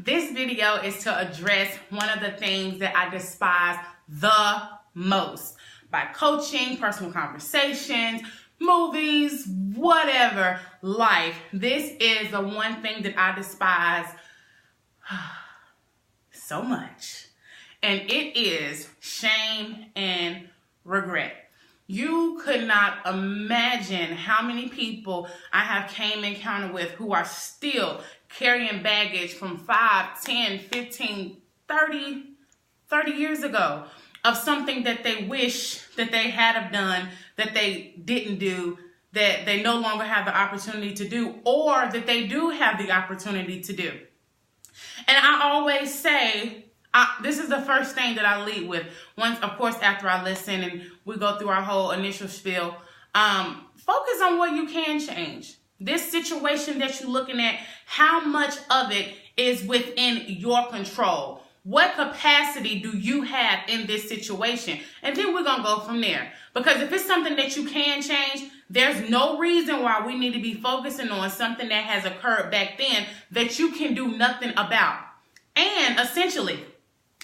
This video is to address one of the things that I despise the most. By coaching, personal conversations, movies, whatever, life. This is the one thing that I despise so much. And it is shame and regret. You could not imagine how many people I have came encounter with who are still carrying baggage from 5, 10, 15, 30 years ago of something that they wish that they had have done, that they didn't do, that they no longer have the opportunity to do, or that they do have the opportunity to do. And I always say, this is the first thing that I lead with. Once, of course, after I listen and we go through our whole initial spiel, focus on what you can change. This situation that you're looking at, how much of it is within your control? What capacity do you have in this situation? And then we're going to go from there. Because if it's something that you can change, there's no reason why we need to be focusing on something that has occurred back then that you can do nothing about. And essentially,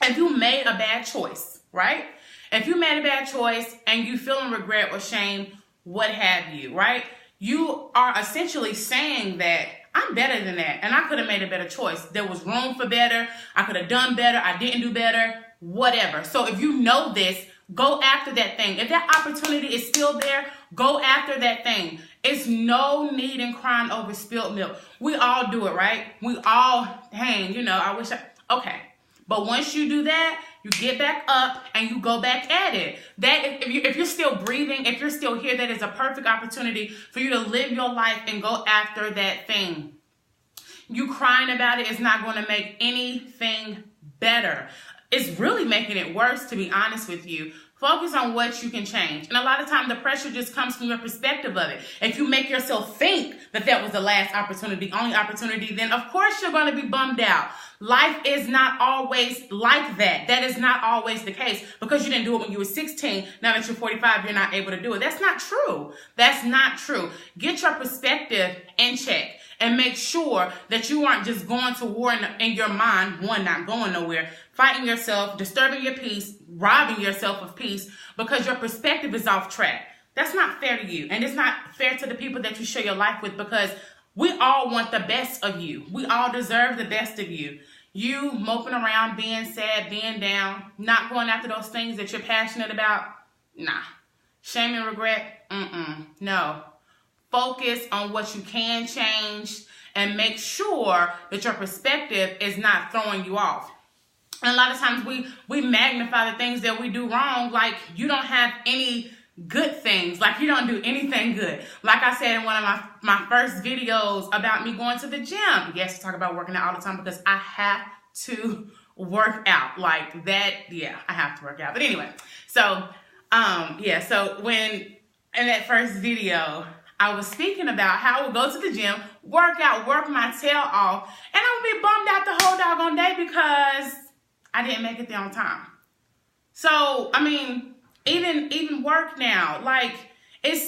if you made a bad choice, right? If you made a bad choice and you feeling regret or shame, what have you, right? You are essentially saying that I'm better than that and I could have made a better choice. There was room for better. I could have done better. I didn't do better, whatever. So if you know this, go after that thing. If that opportunity is still there, go after that thing. It's no need in crying over spilled milk. We all do it, right? We all, okay. But once you do that, you get back up and you go back at it. That if you're still breathing, if you're still here, that is a perfect opportunity for you to live your life and go after that thing. You crying about it is not going to make anything better. It's really making it worse, to be honest with you. Focus on what you can change. And a lot of times the pressure just comes from your perspective of it. If you make yourself think that that was the last opportunity, only opportunity, then of course you're going to be bummed out. Life is not always like that. That is not always the case. Because you didn't do it when you were 16, now that you're 45, you're not able to do it. That's not true. That's not true. Get your perspective in check. And make sure that you aren't just going to war in your mind, one, not going nowhere, fighting yourself, disturbing your peace, robbing yourself of peace because your perspective is off track. That's not fair to you. And it's not fair to the people that you share your life with because we all want the best of you. We all deserve the best of you. You moping around, being sad, being down, not going after those things that you're passionate about, nah. Shame and regret, no. Focus on what you can change and make sure that your perspective is not throwing you off. And a lot of times we magnify the things that we do wrong, like you don't have any good things, like you don't do anything good. Like I said in one of my first videos about me going to the gym. Yes, I talk about working out all the time because I have to work out like that. Yeah, I have to work out. But anyway, so when in that first video, I was speaking about how I would go to the gym, work out, work my tail off, and I would be bummed out the whole doggone day because I didn't make it there on time. So, I mean, even work now, like, and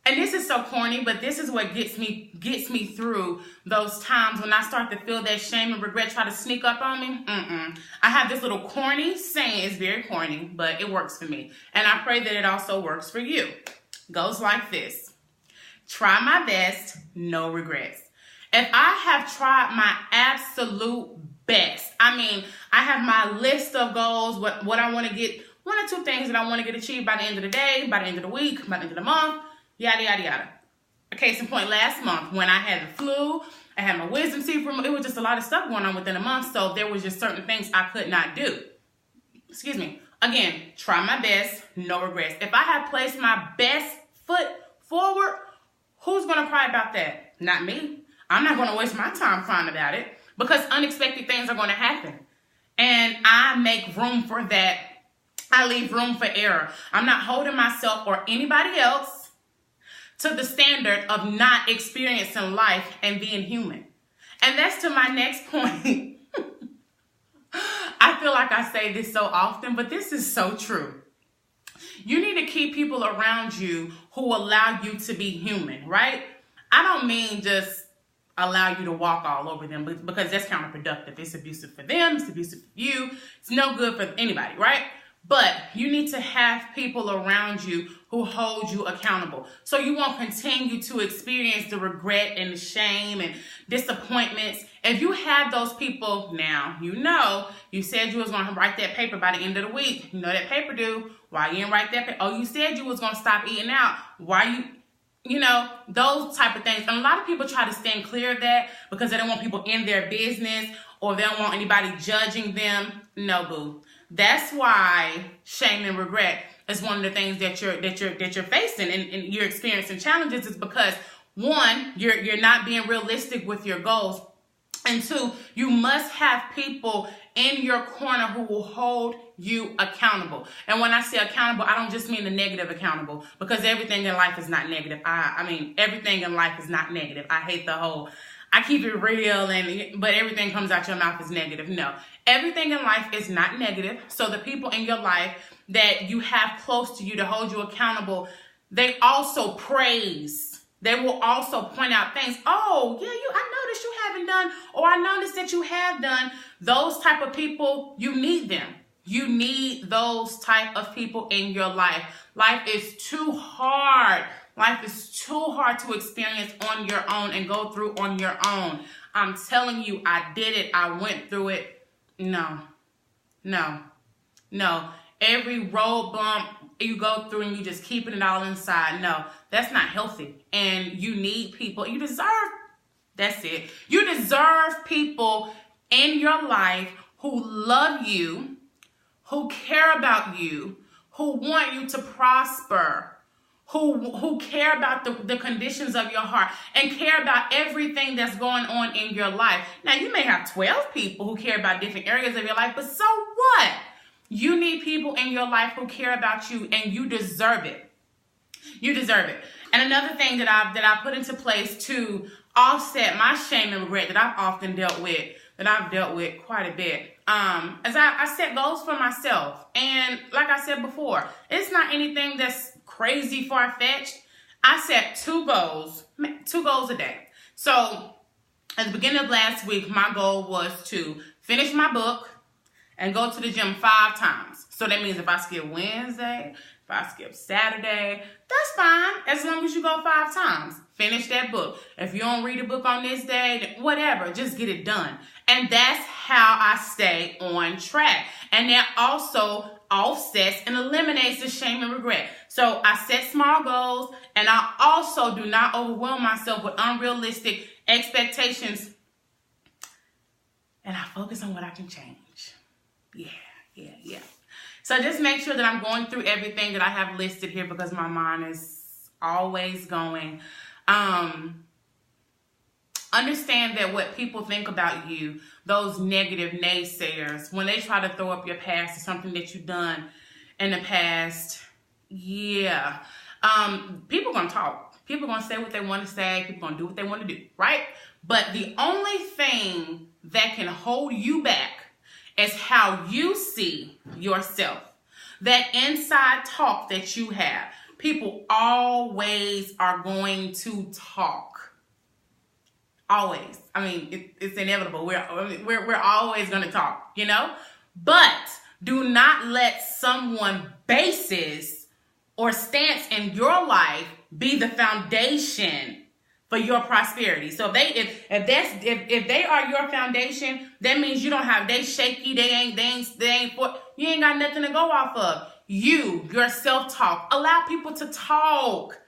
this is so corny, but this is what gets me through those times when I start to feel that shame and regret try to sneak up on me. I have this little corny saying, it's very corny, but it works for me. And I pray that it also works for you. Goes like this. Try my best, no regrets. If I have tried my absolute best, I mean, I have my list of goals, what I want to get, one or two things that I want to get achieved by the end of the day, by the end of the week, by the end of the month, yada, yada, yada. A case in point, last month when I had the flu, I had my wisdom teeth removed, it was just a lot of stuff going on within a month, so there was just certain things I could not do. Excuse me. Again, try my best, no regrets. If I have placed my best foot forward, who's going to cry about that? Not me. I'm not going to waste my time crying about it because unexpected things are going to happen. And I make room for that. I leave room for error. I'm not holding myself or anybody else to the standard of not experiencing life and being human. And that's to my next point. I feel like I say this so often, but this is so true. You need to keep people around you who allow you to be human, right? I don't mean just allow you to walk all over them, because that's counterproductive. It's abusive for them, it's abusive for you, it's no good for anybody, right? But you need to have people around you who hold you accountable, so you won't continue to experience the regret and the shame and disappointments. If you have those people now, you said you was going to write that paper by the end of the week. You know that paper due. Why you didn't write that paper? Oh, you said you was going to stop eating out. Why those type of things. And a lot of people try to stand clear of that because they don't want people in their business, or they don't want anybody judging them. No, boo. That's why shame and regret is one of the things that you're facing and you're experiencing challenges, is because, one, you're not being realistic with your goals. And two, you must have people in your corner who will hold you accountable. And when I say accountable, I don't just mean the negative accountable, because everything in life is not negative. I mean, everything in life is not negative. I hate the whole, I keep it real, but everything comes out your mouth is negative. No, everything in life is not negative. So the people in your life that you have close to you to hold you accountable, they also praise. They will also point out things. Oh, yeah, I noticed you haven't done, or I noticed that you have done. Those type of people, you need them. You need those type of people in your life. Life is too hard. Life is too hard to experience on your own and go through on your own. I'm telling you, I did it. I went through it. No. Every road bump you go through and you just keeping it all inside. No, that's not healthy. And you need people. You deserve, that's it. You deserve people in your life who love you, who care about you, who want you to prosper, who care about the conditions of your heart and care about everything that's going on in your life. Now, you may have 12 people who care about different areas of your life, but so what? You need people in your life who care about you, and you deserve it. You deserve it. And another thing that I put into place to offset my shame and regret that I've often dealt with, that I've dealt with quite a bit, as I set goals for myself. And like I said before, it's not anything that's crazy far-fetched. I set two goals a day. So at the beginning of last week, my goal was to finish my book and go to the gym 5 times. So that means if I skip Wednesday, if I skip Saturday, that's fine, as long as you go 5 times. Finish that book. If you don't read a book on this day, whatever, just get it done. And that's how I stay on track. And that also offsets and eliminates the shame and regret. So I set small goals, and I also do not overwhelm myself with unrealistic expectations. And I focus on what I can change. Yeah. So just make sure that I'm going through everything that I have listed here, because my mind is always going. Understand that what people think about you, those negative naysayers, when they try to throw up your past or something that you've done in the past, people going to talk. People going to say what they want to say. People going to do what they want to do, right? But the only thing that can hold you back is how you see yourself. That inside talk that you have. People always are going to talk. Always. I mean, it's inevitable. We're always going to talk, But do not let someone's basis or stance in your life be the foundation for your prosperity. So if they are your foundation, that means you don't have, they shaky, they ain't for, you ain't got nothing to go off of. Your self-talk. Allow people to talk.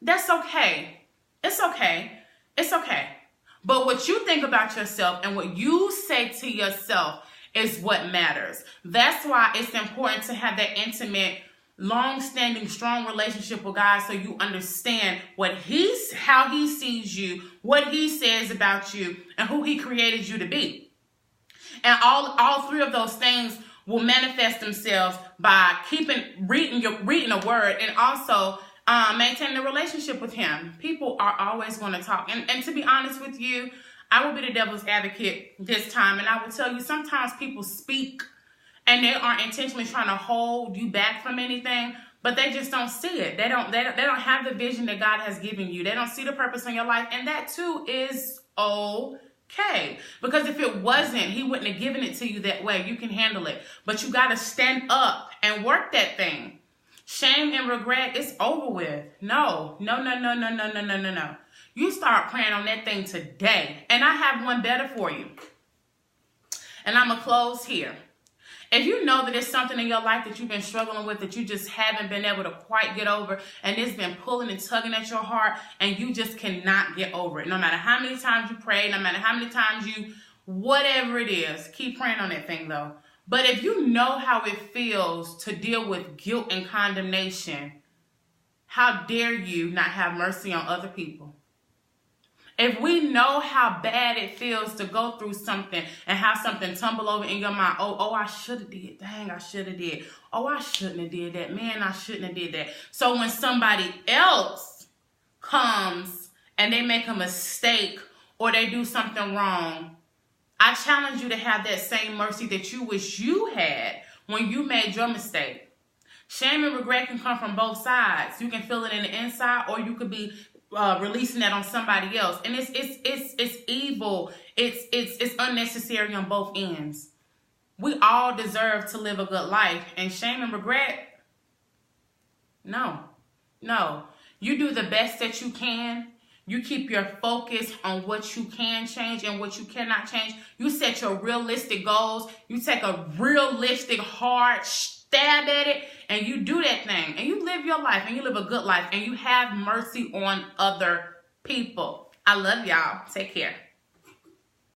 That's okay. It's okay. But what you think about yourself and what you say to yourself is what matters. That's why it's important to have that intimate, long-standing, strong relationship with God, so you understand how he sees you, what he says about you, and who he created you to be. And all 3 of those things will manifest themselves by reading a word, and also maintaining a relationship with him. People are always going to talk. And to be honest with you, I will be the devil's advocate this time, and I will tell you, sometimes people speak and they aren't intentionally trying to hold you back from anything, but they just don't see it. They don't have the vision that God has given you. They don't see the purpose in your life, and that too is okay. Because if it wasn't, he wouldn't have given it to you that way. You can handle it. But you got to stand up and work that thing. Shame and regret, it's over with. No. You start praying on that thing today. And I have one better for you. And I'm going to close here. If you know that there's something in your life that you've been struggling with that you just haven't been able to quite get over, and it's been pulling and tugging at your heart, and you just cannot get over it, no matter how many times you pray, no matter how many times you, whatever it is, keep praying on that thing though. But if you know how it feels to deal with guilt and condemnation, how dare you not have mercy on other people? If we know how bad it feels to go through something and have something tumble over in your mind, oh, I should have did. Dang, I should have did. Oh, I shouldn't have did that. Man, I shouldn't have did that. So when somebody else comes and they make a mistake or they do something wrong, I challenge you to have that same mercy that you wish you had when you made your mistake. Shame and regret can come from both sides. You can feel it in the inside, or you could be releasing that on somebody else, and it's evil. It's unnecessary on both ends. We all deserve to live a good life, and shame and regret, no. You do the best that you can. You keep your focus on what you can change and what you cannot change. You set your realistic goals. You take a realistic, hard stab at it, and you do that thing, and you live your life, and you live a good life, and you have mercy on other people. I love y'all. Take care.